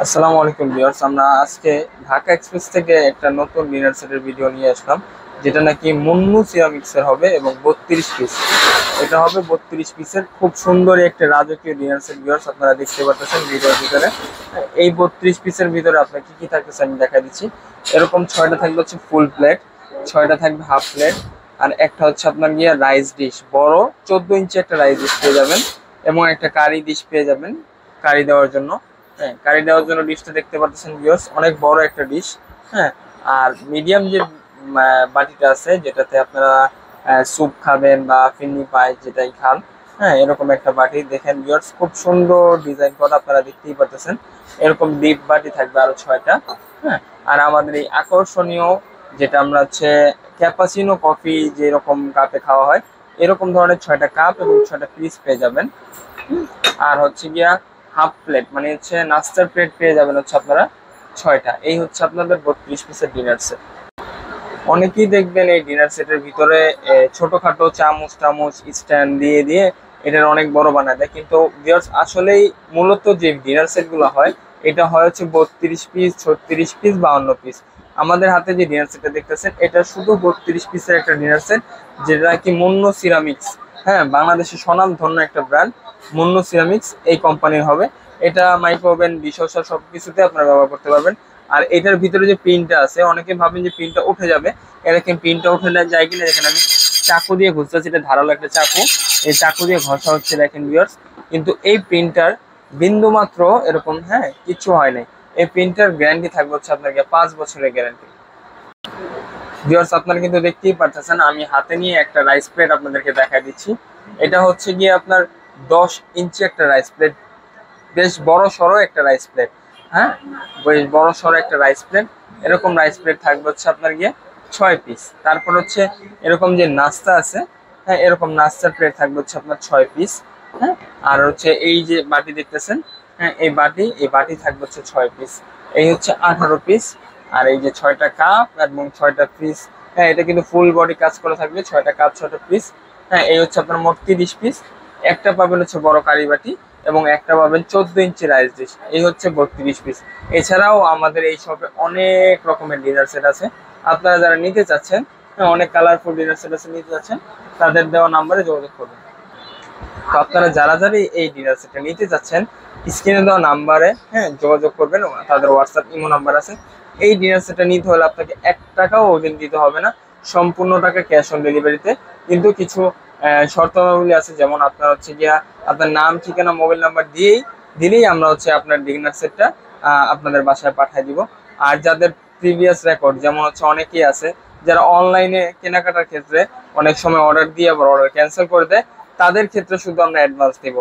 আসসালামু আলাইকুম ভিউয়ার্স, আমরা আজকে ঢাকা এক্সপ্রেস থেকে একটা নতুন ডিনার সেটের ভিডিও নিয়ে আসলাম, যেটা নাকি মুন্নু সিরামিক্সের হবে এবং 32 পিস। এটা হবে 32 পিসের খুব সুন্দর একটা রাজকীয় ডিনার সেট। ভিউয়ার্স, আপনারা দেখতে পাচ্ছেন ভিডিওর ভিতরে। এই 32 পিসের ভিতরে আপনার কি কি থাকতেছে আমি দেখা দিচ্ছি। এরকম 6টা থাকবে হচ্ছে ফুল প্লেট, 6টা থাকবে হাফ প্লেট, আর একটা হচ্ছে আপনার গিয়ে রাইস ডিশ, বড় 14 ইঞ্চি একটা রাইস ডিশ পেয়ে যাবেন, এবং একটা কারি ডিশ পেয়ে যাবেন কারি দেওয়ার জন্য। হ্যাঁ, কারি দেওয়ার জন্য ডিশটা দেখতে পাচ্ছেন ভিউয়ার্স, অনেক বড় একটা ডিশ। হ্যাঁ, আর মিডিয়াম যে বাটিটা আছে, যেটাতে আপনারা স্যুপ খাবেন বা ফিন্নি পাই যেটাই খান, হ্যাঁ এরকম একটা বাটি দেখেন ভিউয়ার্স, খুব সুন্দর ডিজাইন করা, আপনারা দেখতেই পাচ্ছেন। এরকম ডিপ বাটি থাকবে আরো 6টা। হ্যাঁ, আর আমাদের এই আকর্ষণীয় যেটা আমরা হচ্ছে ক্যাপাচিনো কফি যেরকম কাপে খাওয়া হয়, এরকম ধরনের 6টা কাপ এবং 6টা পিস পেয়ে যাবেন। আর হচ্ছে গিয়া হাফ প্লেট মানে হচ্ছে নাস্তার প্লেট পেয়ে যাবেন হচ্ছে আপনারা 6টা। এই হচ্ছে আপনাদের 32 পিসের ডিনার সেট। অনেকেই দেখবেন এই ডিনার সেটের ভিতরে ছোটখাটো চামচ টামচ স্ট্যান্ড দিয়ে দিয়ে এটার অনেক বড় বানায় দেয়, কিন্তু ভিউয়ার্স আসলেই মূলত যে ডিনার সেট গুলো হয়, এটা হয় হচ্ছে 32 পিস, 36 পিস, 52 পিস। আমাদের হাতে যে ডিনার সেটটা দেখতেছেন, এটা শুধু 32 পিসের একটা ডিনার সেট, যেটা কি মুন্নু সিরামিক্স, হ্যাঁ বাংলাদেশের স্বনামধন্য একটা ব্র্যান্ড মুন্নু সিরামিক্স এই কোম্পানির হবে। এটা মাইক্রোওভেন, ডিশওয়াশার সবকিছুতে আপনারা ব্যবহার করতে পারবেন। আর এটার ভিতরে যে পিনটা আছে, অনেকে ভাবেন যে পিনটা উঠে যাবে, এরকম পিনটা উঠে যায় কিনা দেখেন, আমি চাকু দিয়ে ঘষতেছি, এটা ধারালো একটা চাকু, এই চাকু দিয়ে ঘষা হচ্ছে দেখেন ভিউয়ার্স, কিন্তু এই প্রিন্টার বিন্দু মাত্র এরকম হ্যাঁ কিছু হয় নাই। এই প্রিন্টার গ্যারান্টি থাকবে হচ্ছে আপনার 5 বছরের গ্যারান্টি। ভিউয়ার্স, আপনারা কিন্তু দেখতেই পাচ্ছেন, আমি হাতে নিয়ে একটা রাইস প্লেট আপনাদেরকে দেখা দিচ্ছি। এটা হচ্ছে গিয়ে আপনার 10 ইঞ্চি একটা রাইস প্লেট, বেশ বড় সড়ো একটা রাইস প্লেট। হ্যাঁ, বেশ বড় সড়ো একটা রাইস প্লেট। এরকম রাইস প্লেট থাকবে হচ্ছে আপনার গিয়ে 6 পিস। তারপর হচ্ছে এরকম যে নাস্তা আছে, হ্যাঁ এরকম নাস্তার প্লেট থাকবে হচ্ছে আপনার 6 পিস। হ্যাঁ, আর হচ্ছে এই যে বাটি দেখতেছেন, হ্যাঁ এই বাটি থাকবে হচ্ছে 6 পিস। এই হচ্ছে 18 পিস। আর এই যে 6টা কাপ এবং 6টা পিস, হ্যাঁ এটা কিন্তু ফুল বডি কাজ করে থাকবে, 6টা কাপ 6টা পিস। হ্যাঁ, এই হচ্ছে আপনার মোট 30 পিস। একটা পাবেন হচ্ছে বড় কারি বাটি, এবং একটা পাবেন 14 ইঞ্চি রাইস ডিশ। এই হচ্ছে 32 পিস। এছাড়াও আমাদের এই শপে অনেক রকমের ডিনার সেট আছে। আপনারা যারা নিতে চাচ্ছেন, হ্যাঁ অনেক কালারফুল ডিনার সেট আছে, নিতে চাচ্ছেন তাদের দেওয়া নাম্বারে যোগাযোগ করবেন। তো আপনারা যারা যারা এই ডিনার সেটটা নিতে চাচ্ছেন, স্ক্রিনে দেওয়া নাম্বারে হ্যাঁ যোগাযোগ করবেন, তাদের হোয়াটসঅ্যাপ ইমো নাম্বার আছে। এই ডিনার সেটটা নিতে হলে আপনাকে 1 টাকাও অগ্রিম দিতে হবে না, সম্পূর্ণ টাকা ক্যাশ অন ডেলিভারিতে। কিন্তু কিছু শর্তাবলী আছে, যেমন আপনার হচ্ছে গিয়া আপনার নাম, ঠিকানা, মোবাইল নাম্বার দিলেই আমরা হচ্ছে আপনার ডিনার সেটটা আপনাদের বাসায় পাঠিয়ে দিব। আর যাদের প্রিভিয়াস রেকর্ড, যেমন হচ্ছে অনেকেই আছে যারা অনলাইনে কেনাকাটার ক্ষেত্রে অনেক সময় অর্ডার দিয়ে আবার অর্ডার ক্যান্সেল করে দেয়, তাদের ক্ষেত্রে শুধু আমরা অ্যাডভান্স দেব।